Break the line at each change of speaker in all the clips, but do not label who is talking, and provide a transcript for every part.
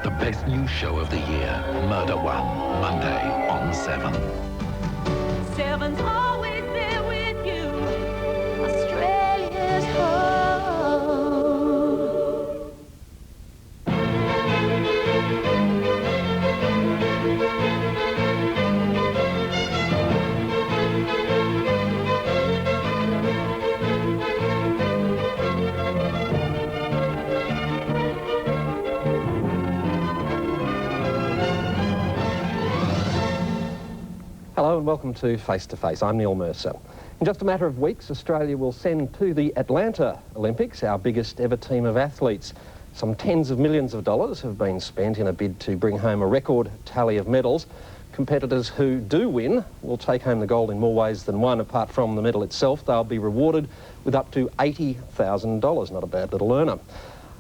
The best new show of the year, Murder One, Monday on 7.
7's always there with you. Australia's home.
Hello and welcome to Face to Face. I'm Neil Mercer. In just a matter of weeks, Australia will send to the Atlanta Olympics our biggest ever team of athletes. Some tens of millions of dollars have been spent in a bid to bring home a record tally of medals. Competitors who do win will take home the gold in more ways than one. Apart from the medal itself, they'll be rewarded with up to $80,000. Not a bad little earner.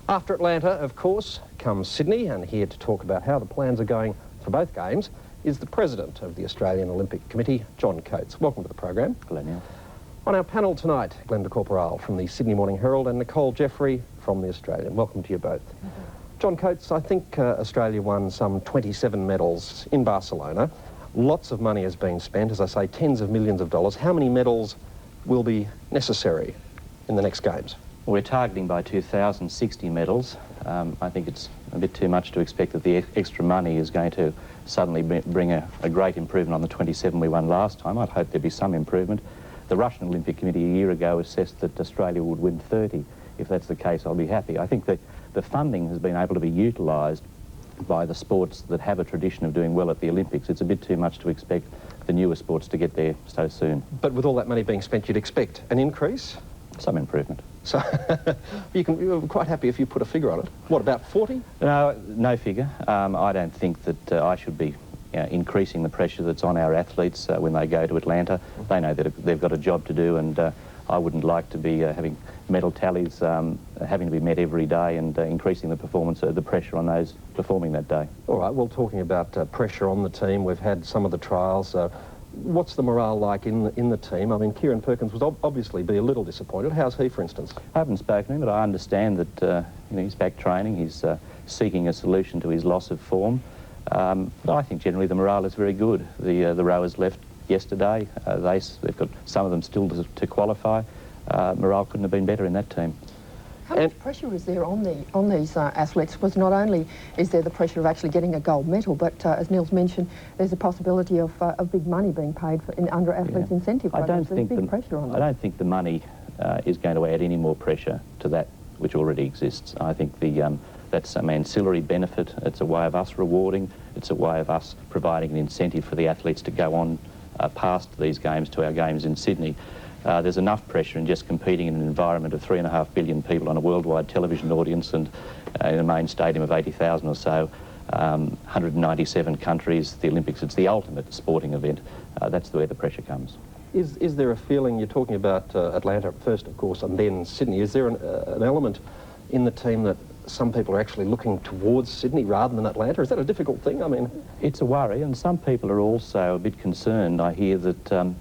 After Atlanta, of course, comes Sydney, and here to talk about how the plans are going for both games is the President of the Australian Olympic Committee, John Coates. Welcome to the program.
Hello, Neil.
On our panel tonight, Glenda Corporal from the Sydney Morning Herald and Nicole Jeffrey from the Australian. Welcome to you both. John Coates, I think Australia won some 27 medals in Barcelona. Lots of money has been spent, as I say, tens of millions of dollars. How many medals will be necessary in the next Games?
We're targeting by 2060 medals. I think it's a bit too much to expect that the extra money is going to suddenly bring a great improvement on the 27 we won last time. I'd hope there'd be some improvement. The Russian Olympic Committee a year ago assessed that Australia would win 30. If that's the case, I'll be happy. I think that the funding has been able to be utilised by the sports that have a tradition of doing well at the Olympics. It's a bit too much to expect the newer sports to get there so soon.
But with all that money being spent, you'd expect an increase?
Some improvement.
So you're quite happy if you put a figure on it. What, about 40?
No figure. I don't think that I should be increasing the pressure that's on our athletes when they go to Atlanta. They know that they've got a job to do, and I wouldn't like to be having medal tallies having to be met every day and increasing the performance, the pressure on those performing that day.
All right, well, talking about pressure on the team, we've had some of the trials. What's the morale like in the team? I mean, Kieran Perkins would obviously be a little disappointed. How's he, for instance? I
haven't spoken to him, but I understand that he's back training. He's seeking a solution to his loss of form. But I think generally the morale is very good. The rowers left yesterday. They've got some of them still to qualify. Morale couldn't have been better in that team.
How much pressure is there on these athletes? Because not only is there the pressure of actually getting a gold medal, but as Neil's mentioned, there's a possibility of big money being paid under athletes' incentive programs. There's big pressure on them.
I don't think the money is going to add any more pressure to that which already exists. I think that's some ancillary benefit. It's a way of us rewarding. It's a way of us providing an incentive for the athletes to go on past these games to our games in Sydney. There's enough pressure in just competing in an environment of 3.5 billion people on a worldwide television audience and in a main stadium of 80,000 or so, 197 countries, the Olympics. It's the ultimate sporting event. That's where the pressure comes.
Is there a feeling, you're talking about Atlanta first, of course, and then Sydney, is there an element in the team that some people are actually looking towards Sydney rather than Atlanta? Is that a difficult thing? I mean,
it's a worry, and some people are also a bit concerned. I hear that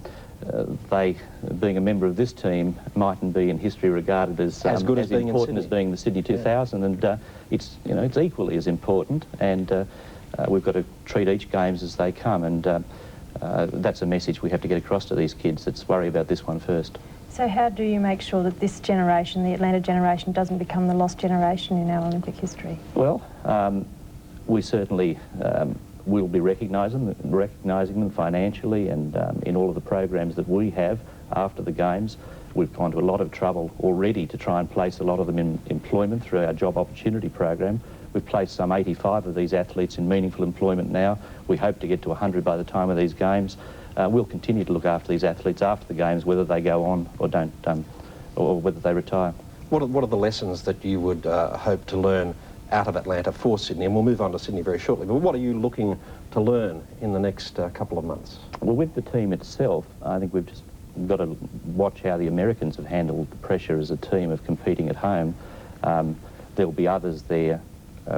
they, being a member of this team, mightn't be in history regarded as
good as being
important as being the Sydney 2000, and it's equally as important, and we've got to treat each games as they come, and that's a message we have to get across to these kids. Let's worry about this one first.
So how do you make sure that this generation, the Atlanta generation, doesn't become the lost generation in our Olympic history?
Well, we certainly will be recognising them financially, and in all of the programs that we have after the Games. We've gone to a lot of trouble already to try and place a lot of them in employment through our job opportunity program. We've placed some 85 of these athletes in meaningful employment now. We hope to get to 100 by the time of these Games. We'll continue to look after these athletes after the Games, whether they go on or don't, or whether they retire.
What are the lessons that you would hope to learn out of Atlanta for Sydney? And we'll move on to Sydney very shortly, but what are you looking to learn in the next couple of months?
Well, with the team itself, I think we've just got to watch how the Americans have handled the pressure as a team of competing at home. There'll be others there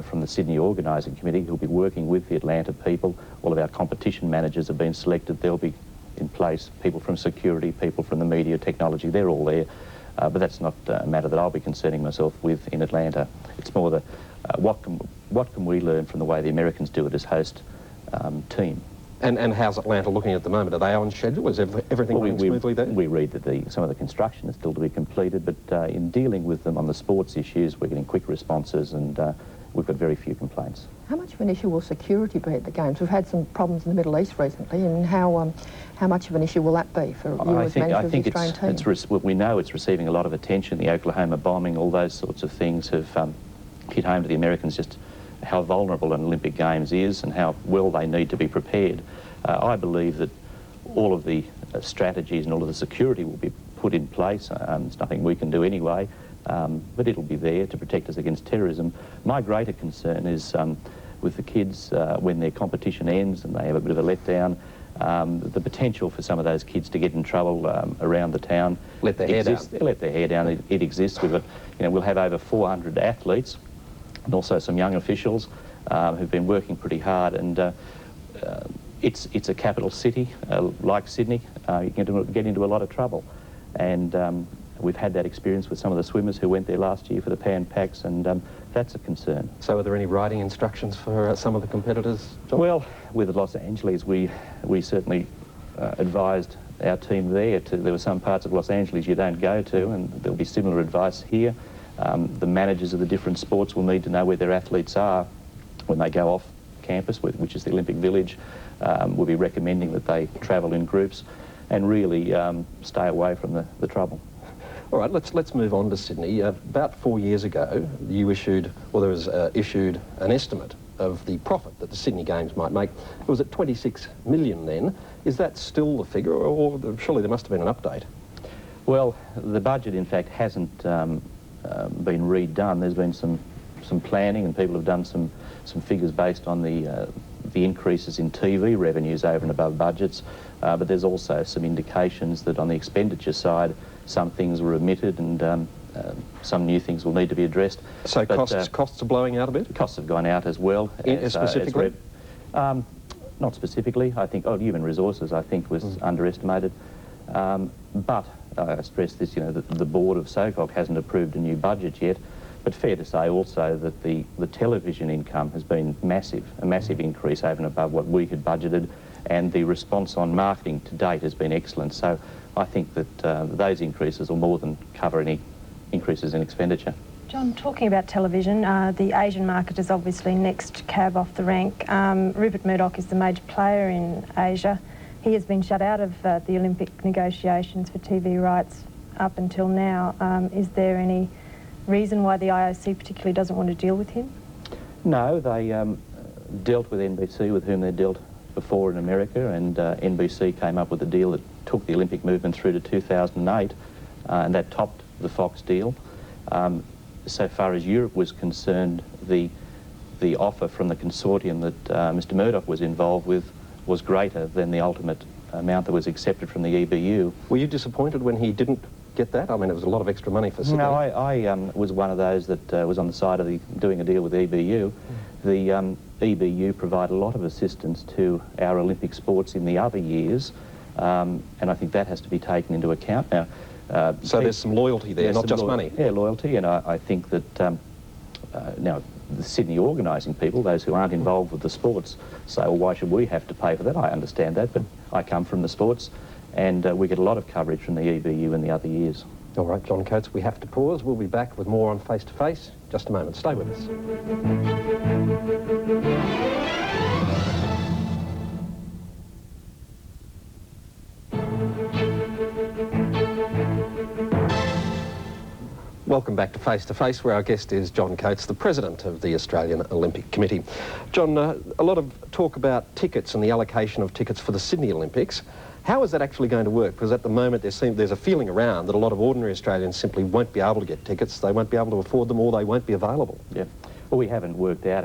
from the Sydney Organising Committee who'll be working with the Atlanta people. All of our competition managers have been selected. They'll be in place. People from security, people from the media, technology, they're all there. But that's not a matter that I'll be concerning myself with in Atlanta. It's more the what can we learn from the way the Americans do it as host team?
And how's Atlanta looking at the moment? Are they on schedule? Is everything running smoothly there?
We read that some of the construction is still to be completed, but in dealing with them on the sports issues, we're getting quick responses, and we've got very few complaints.
How much of an issue will security be at the games? We've had some problems in the Middle East recently, and how much of an issue will that be for you as manager of the Australian team?
We know it's receiving a lot of attention. The Oklahoma bombing, all those sorts of things have hit home to the Americans, just how vulnerable an Olympic Games is and how well they need to be prepared. I believe that all of the strategies and all of the security will be put in place. There's nothing we can do anyway, but it'll be there to protect us against terrorism. My greater concern is with the kids when their competition ends and they have a bit of a letdown, the potential for some of those kids to get in trouble around the town.
Let their hair down.
Let their hair down. It exists. We'll have over 400 athletes and also some young officials who've been working pretty hard, and it's a capital city like Sydney. You can get into a lot of trouble, and we've had that experience with some of the swimmers who went there last year for the Pan Pacs, and that's a concern.
So are there any riding instructions for some of the competitors, John?
Well, with Los Angeles, we certainly advised our team there. There were some parts of Los Angeles you don't go to, and there'll be similar advice here. The managers of the different sports will need to know where their athletes are when they go off campus, which is the Olympic Village. We'll be recommending that they travel in groups and really stay away from the trouble.
All right, let's move on to Sydney. About 4 years ago, you issued an estimate of the profit that the Sydney Games might make. It was at 26 million then. Is that still the figure, or surely there must have been an update?
Well, the budget, in fact, hasn't been redone. There's been some planning, and people have done some figures based on the increases in TV revenues over and above budgets, but there's also some indications that on the expenditure side, some things were omitted and some new things will need to be addressed.
So costs are blowing out a bit?
Costs have gone out as well.
Specifically?
Not specifically. I think human resources, I think, was underestimated. But I stress this, the board of SOCOG hasn't approved a new budget yet. But fair to say also that the television income has been massive, a massive increase over and above what we had budgeted, and the response on marketing to date has been excellent. So I think that those increases will more than cover any increases in expenditure.
John, talking about television, the Asian market is obviously next cab off the rank. Rupert Murdoch is the major player in Asia. He has been shut out of the Olympic negotiations for TV rights up until now. Is there any reason why the IOC particularly doesn't want to deal with him? No,
they dealt with NBC, with whom they dealt before in America, and NBC came up with a deal that took the Olympic movement through to 2008, and that topped the Fox deal. So far as Europe was concerned, the offer from the consortium that Mr. Murdoch was involved with was greater than the ultimate amount that was accepted from the EBU.
Were you disappointed when he didn't get that? I mean, it was a lot of extra money for Sydney.
No, I was one of those that was on the side of doing a deal with EBU. The EBU provide a lot of assistance to our Olympic sports in the other years, and I think that has to be taken into account. Now,
so there's some loyalty there, not just money.
Yeah, loyalty, and I think that now the Sydney organising people, those who aren't involved with the sports, say, well, why should we have to pay for that? I understand that, but I come from the sports, and we get a lot of coverage from the EBU in the other years.
All right, John Coates, we have to pause. We'll be back with more on Face to Face. Just a moment. Stay with us. Welcome back to Face, where our guest is John Coates, the President of the Australian Olympic Committee. John, a lot of talk about tickets and the allocation of tickets for the Sydney Olympics. How is that actually going to work? Because at the moment there's a feeling around that a lot of ordinary Australians simply won't be able to get tickets, they won't be able to afford them, or they won't be available.
Yeah. Well, we haven't worked out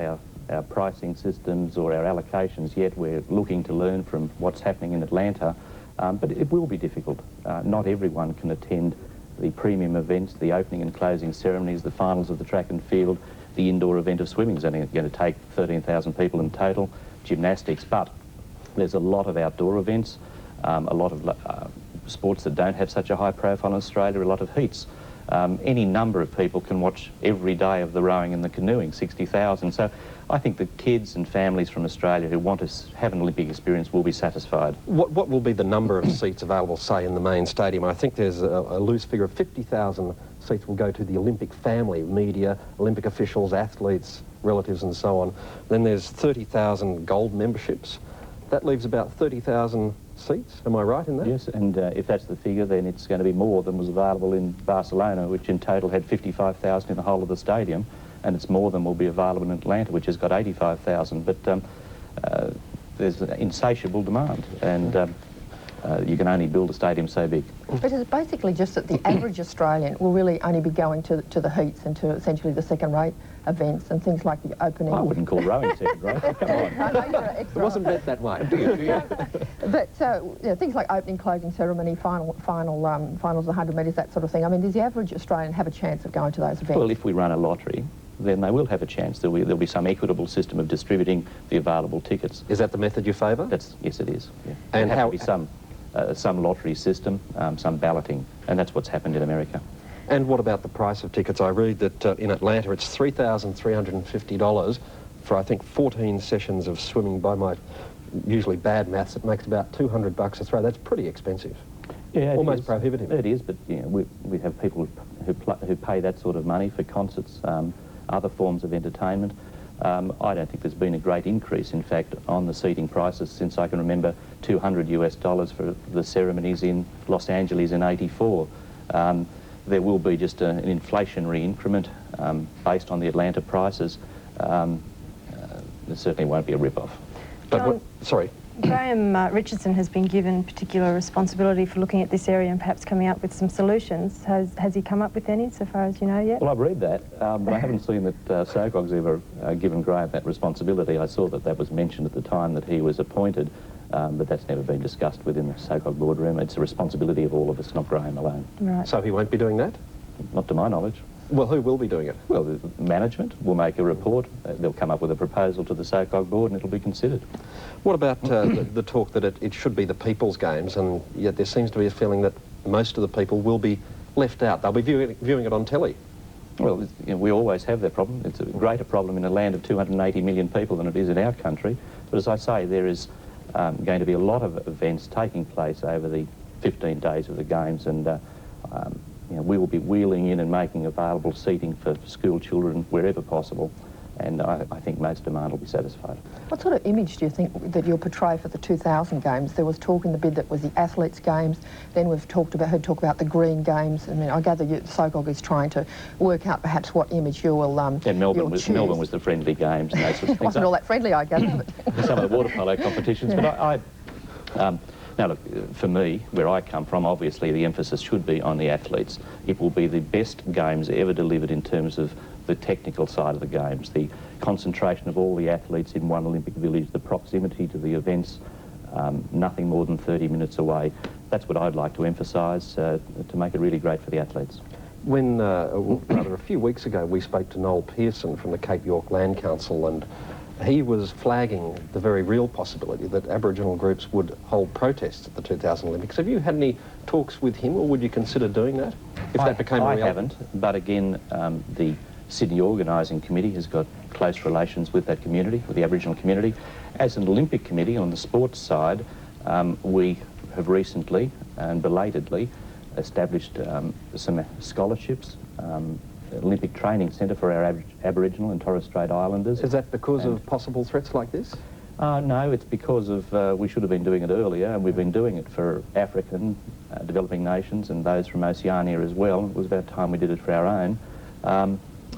our pricing systems or our allocations yet. We're looking to learn from what's happening in Atlanta, but it will be difficult. Not everyone can attend the premium events, the opening and closing ceremonies, the finals of the track and field. The indoor event of swimming is only going to take 13,000 people in total, gymnastics, but there's a lot of outdoor events, a lot of sports that don't have such a high profile in Australia, a lot of heats. Any number of people can watch every day of the rowing and the canoeing, 60,000. So I think the kids and families from Australia who want to have an Olympic experience will be satisfied.
What will be the number of seats available, say, in the main stadium? I think there's a loose figure of 50,000 seats will go to the Olympic family, media, Olympic officials, athletes, relatives and so on. Then there's 30,000 gold memberships. That leaves about 30,000 seats, am I right in that?
Yes, and if that's the figure, then it's going to be more than was available in Barcelona, which in total had 55,000 in the whole of the stadium, and it's more than will be available in Atlanta, which has got 85,000. But there's an insatiable demand, and you can only build a stadium so big.
It is basically just that the average Australian will really only be going to the heats and to essentially the second-rate events and things like the opening.
I wouldn't call rowing second rate. Come on.
It wasn't meant that way, do you?
But you know, things like opening, closing ceremony, finals, 100 metres, that sort of thing. I mean, does the average Australian have a chance of going to those events?
Well, if we run a lottery, then they will have a chance. There'll be some equitable system of distributing the available tickets.
Is that the method you favour?
Yes, it is. Yeah.
And
how?
how?
To be some lottery system, some balloting, and that's what's happened in America.
And what about the price of tickets? I read that in Atlanta it's $3,350 for, I think, 14 sessions of swimming. By my usually bad maths, it makes about $200 a throw. That's pretty expensive.
Yeah,
almost prohibitive.
It is, but you know, we have people who pay that sort of money for concerts, other forms of entertainment. I don't think there's been a great increase, in fact, on the seating prices since I can remember $200 for the ceremonies in Los Angeles in '84. There will be just an inflationary increment based on the Atlanta prices. There certainly won't be a rip-off.
But sorry.
Graham Richardson has been given particular responsibility for looking at this area and perhaps coming up with some solutions. Has he come up with any, so far as you know, yet?
Well, I've read that, but I haven't seen that SOCOG's ever given Graham that responsibility. I saw that was mentioned at the time that he was appointed, but that's never been discussed within the SOCOG boardroom. It's a responsibility of all of us, not Graham alone.
Right.
So he won't be doing that?
Not to my knowledge.
Well, who will be doing it?
Well, the management will make a report. They'll come up with a proposal to the SOCOG board and it'll be considered.
What about the talk that it should be the people's games, and yet there seems to be a feeling that most of the people will be left out. They'll be viewing it on telly.
Well, you know, we always have that problem. It's a greater problem in a land of 280 million people than it is in our country. But as I say, there is going to be a lot of events taking place over the 15 days of the Games, and you know, we will be wheeling in and making available seating for school children wherever possible, and I think most demand will be satisfied.
What sort of image do you think that you'll portray for the 2000 Games? There was talk in the bid that was the Athletes' Games, then we've heard talk about the Green Games. I mean, I gather SOCOG is trying to work out perhaps what image you will
And Melbourne was the friendly games and those sorts of things.
It wasn't all that friendly, I gather. But
some of the water polo competitions,
yeah.
But now look, for me, where I come from, obviously the emphasis should be on the athletes. It will be the best games ever delivered in terms of the technical side of the games, the concentration of all the athletes in one Olympic village, the proximity to the events, nothing more than 30 minutes away. That's what I'd like to emphasise to make it really great for the athletes.
When, rather a few weeks ago, we spoke to Noel Pearson from the Cape York Land Council, and he was flagging the very real possibility that Aboriginal groups would hold protests at the 2000 Olympics. Have you had any talks with him, or would you consider doing that if that became a reality?
I haven't, but again, the Sydney Organising Committee has got close relations with that community, with the Aboriginal community. As an Olympic committee on the sports side, we have recently and belatedly established some scholarships, Olympic Training Centre for our Aboriginal and Torres Strait Islanders.
Is that because of possible threats like this?
No, it's because of we should have been doing it earlier, and we've been doing it for African developing nations and those from Oceania as well. It was about time we did it for our own.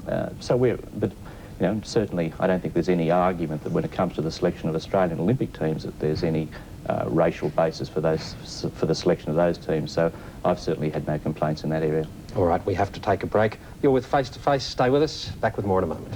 But you know, certainly I don't think there's any argument that when it comes to the selection of Australian Olympic teams that there's any racial basis for the selection of those teams. So I've certainly had no complaints in that area.
All right, we have to take a break. You're with Face to Face. Stay with us. Back with more in a moment.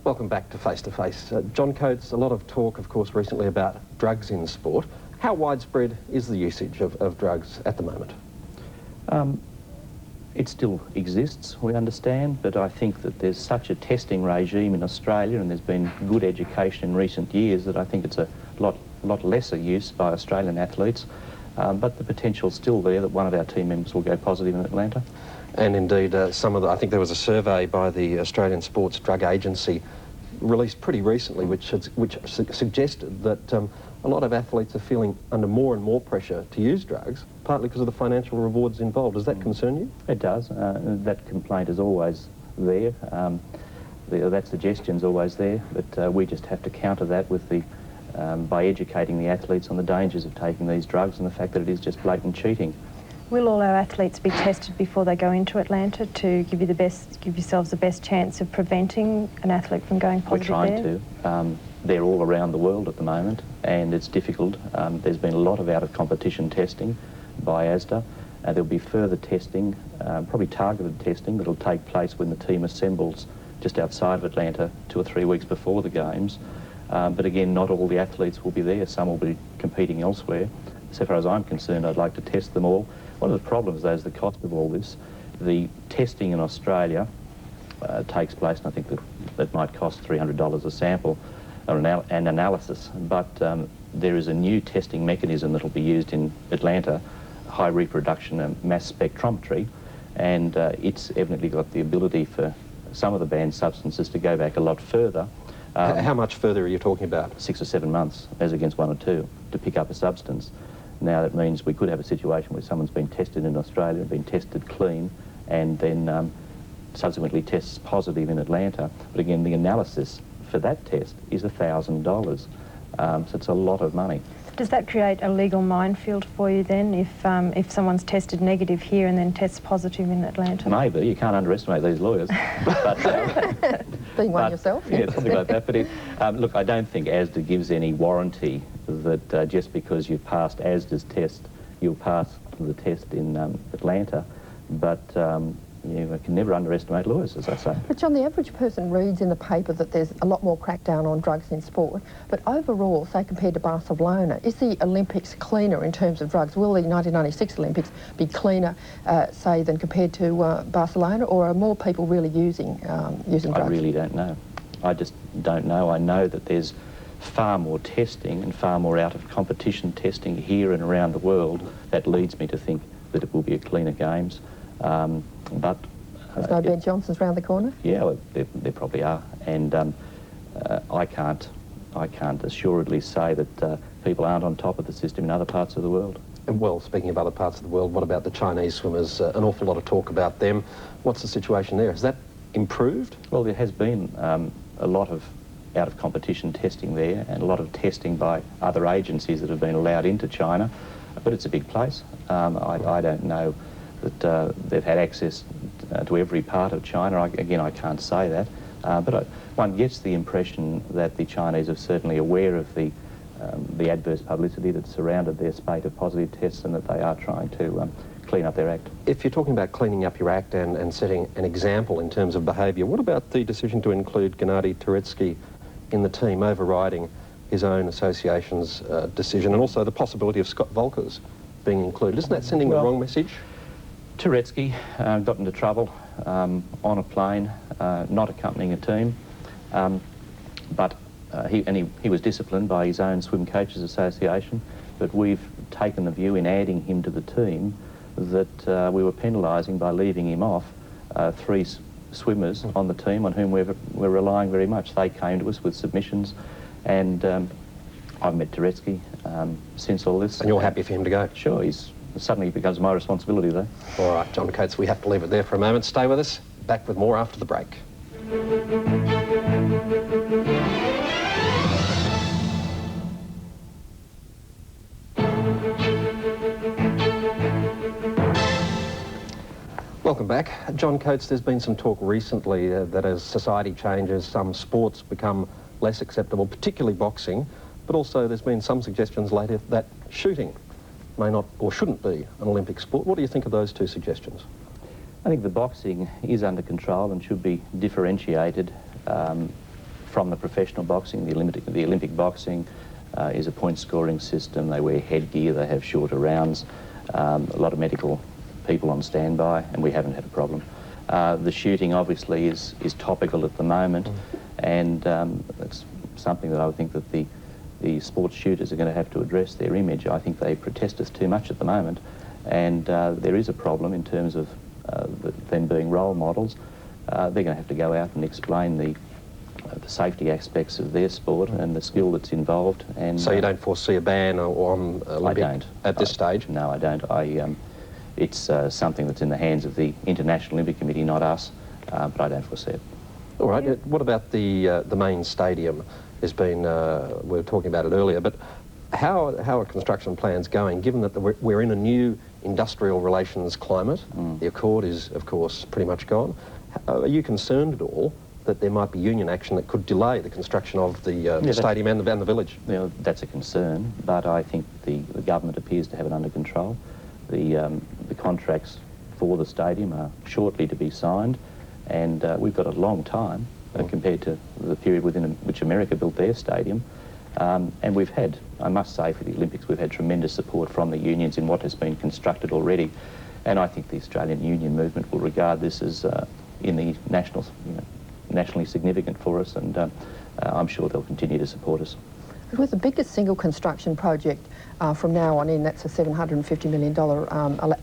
Welcome back to Face to Face. John Coates, a lot of talk, of course, recently about drugs in sport. How widespread is the usage of drugs at the moment?
It still exists, we understand, but I think that there's such a testing regime in Australia, and there's been good education in recent years, that I think it's a lot lesser use by Australian athletes. But the potential's still there that one of our team members will go positive in Atlanta.
And indeed, I think there was a survey by the Australian Sports Drug Agency released pretty recently, which suggested that a lot of athletes are feeling under more and more pressure to use drugs, partly because of the financial rewards involved. Does that concern you?
It does. That complaint is always there. That suggestion's always there, but we just have to counter that with by educating the athletes on the dangers of taking these drugs and the fact that it is just blatant cheating.
Will all our athletes be tested before they go into Atlanta to give yourselves the best chance of preventing an athlete from going positive?
We're trying to. They're all around the world at the moment, and it's difficult. There's been a lot of out-of-competition testing by ASDA. There'll be further testing, probably targeted testing, that'll take place when the team assembles just outside of Atlanta 2 or 3 weeks before the Games. But again, not all the athletes will be there. Some will be competing elsewhere. So far as I'm concerned, I'd like to test them all. One of the problems, though, is the cost of all this. The testing in Australia takes place, and I think that might cost $300 a sample, or an analysis. But there is a new testing mechanism that will be used in Atlanta, high reproduction and mass spectrometry, and it's evidently got the ability for some of the banned substances to go back a lot further.
How much further are you talking about?
6 or 7 months, as against 1 or 2, to pick up a substance. Now that means we could have a situation where someone's been tested in Australia, been tested clean, and then subsequently tests positive in Atlanta. But again, the analysis for that test is $1,000. So it's a lot of money.
Does that create a legal minefield for you then, if someone's tested negative here and then tests positive in Atlanta?
Maybe. You can't underestimate these lawyers. But,
being one yourself.
Yeah, something like that. But look, I don't think ASDA gives any warranty that just because you've passed ASDA's test, you'll pass the test in Atlanta. But you can never underestimate lawyers, as I say.
But John, the average person reads in the paper that there's a lot more crackdown on drugs in sport, but overall, say compared to Barcelona, is the Olympics cleaner in terms of drugs? Will the 1996 Olympics be cleaner, say, than compared to Barcelona, or are more people really using drugs?
I really don't know. I just don't know. I know that there's far more testing and far more out-of-competition testing here and around the world. That leads me to think that it will be a cleaner Games. But
there's no Ben Johnsons round the corner?
Yeah, well, there probably are, and I can't assuredly say that people aren't on top of the system in other parts of the world.
And well, speaking of other parts of the world, what about the Chinese swimmers? An awful lot of talk about them. What's the situation there? Has that improved?
Well, there has been a lot of out-of-competition testing there, and a lot of testing by other agencies that have been allowed into China, but it's a big place. I don't know that they've had access to every part of China. Again, I can't say that. But one gets the impression that the Chinese are certainly aware of the adverse publicity that surrounded their spate of positive tests, and that they are trying to clean up their act.
If you're talking about cleaning up your act and setting an example in terms of behaviour, what about the decision to include Gennady Turetsky in the team, overriding his own association's decision, and also the possibility of Scott Volkers being included? Isn't that sending the wrong message?
Turetsky got into trouble on a plane, not accompanying a team, but he was disciplined by his own Swim Coaches Association, but we've taken the view in adding him to the team that we were penalising by leaving him off 3 swimmers on the team on whom we're relying very much. They came to us with submissions, and I've met Turetsky since all this.
And you're happy for him to go?
Sure, suddenly it becomes my responsibility, though.
All right, John Coates, we have to leave it there for a moment. Stay with us. Back with more after the break. Welcome back. John Coates, there's been some talk recently that as society changes, some sports become less acceptable, particularly boxing, but also there's been some suggestions later that shooting may not or shouldn't be an Olympic sport. What do you think of those 2 suggestions?
I think the boxing is under control and should be differentiated from the professional boxing. The Olympic boxing is a point-scoring system. They wear headgear, they have shorter rounds. A lot of medical people on standby, and we haven't had a problem. The shooting obviously is topical at the moment, and it's something that I would think that the sports shooters are going to have to address their image. I think they protest us too much at the moment, and there is a problem in terms of them being role models. They're going to have to go out and explain the safety aspects of their sport and the skill that's involved. And
so you don't foresee a ban on Olympic at this stage?
No, I don't. It's something that's in the hands of the International Olympic Committee, not us, but I don't foresee it.
All right. What about the main stadium? There's been, we were talking about it earlier, but how are construction plans going, given that we're in a new industrial relations climate? The Accord is, of course, pretty much gone. Are you concerned at all that there might be union action that could delay the construction of the stadium and the village?
You know, that's a concern, but I think the government appears to have it under control. The contracts for the stadium are shortly to be signed, and we've got a long time compared to the period within which America built their stadium. And we've had, I must say, for the Olympics, we've had tremendous support from the unions in what has been constructed already. And I think the Australian union movement will regard this as nationally significant for us, and I'm sure they'll continue to support us.
With the biggest single construction project from now on in, that's a $750 million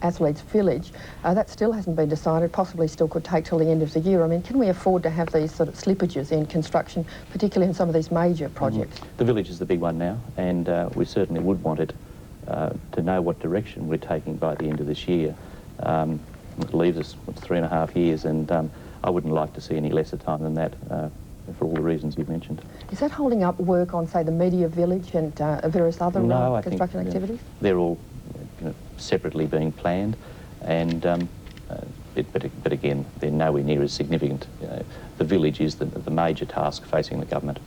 athletes village, that still hasn't been decided, possibly still could take till the end of the year. I mean, can we afford to have these sort of slippages in construction, particularly in some of these major projects?
The village is the big one now, and we certainly would want it to know what direction we're taking by the end of this year. It leaves us 3.5 years, and I wouldn't like to see any lesser time than that, for all the reasons you've mentioned.
Is that holding up work on, say, the media village and various other construction activities?
They're all separately being planned, and but again, they're nowhere near as significant. The village is the major task facing the government.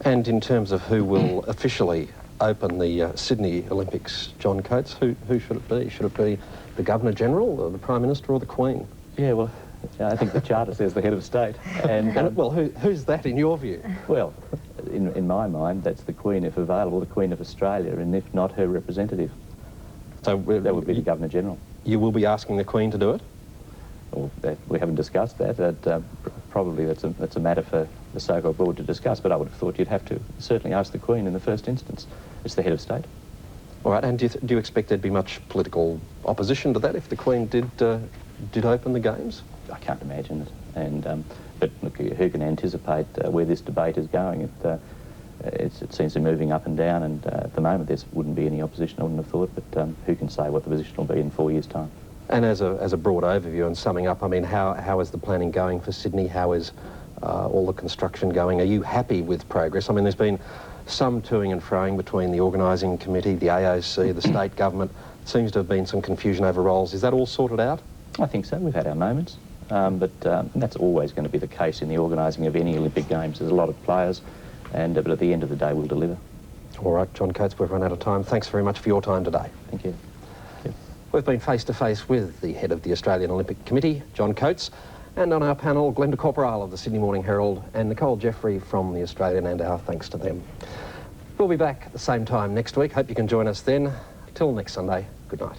And in terms of who will officially open the Sydney Olympics, John Coates, who should it be? Should it be the Governor-General, or the Prime Minister, or the Queen?
Yeah, well, I think the Charter says the head of state. And
well, who's that in your view?
Well, in my mind, that's the Queen if available, the Queen of Australia, and if not, her representative.
So
that would be the Governor-General.
You will be asking the Queen to do it?
Well, we haven't discussed that. Probably that's a matter for the so-called board to discuss, but I would have thought you'd have to certainly ask the Queen in the first instance. It's the head of state.
All right, and do you expect there'd be much political opposition to that if the Queen did open the Games?
I can't imagine it, and but look, who can anticipate where this debate is going? It seems to be moving up and down, and at the moment there wouldn't be any opposition, I wouldn't have thought, but who can say what the position will be in 4 years' time?
And as a broad overview and summing up, I mean, how is the planning going for Sydney? How is all the construction going? Are you happy with progress? I mean, there's been some toing and froing between the organising committee, the AOC, the state government. Seems to have been some confusion over roles. Is that all sorted out?
I think so. We've had our moments. But that's always going to be the case in the organising of any Olympic Games. There's a lot of players, but at the end of the day, we'll deliver.
All right, John Coates, we've run out of time. Thanks very much for your time today.
Thank you.
We've been face-to-face with the head of the Australian Olympic Committee, John Coates, and on our panel, Glenda Corporal of the Sydney Morning Herald and Nicole Jeffrey from the Australian, and our thanks to them. We'll be back at the same time next week. Hope you can join us then. Till next Sunday, good night.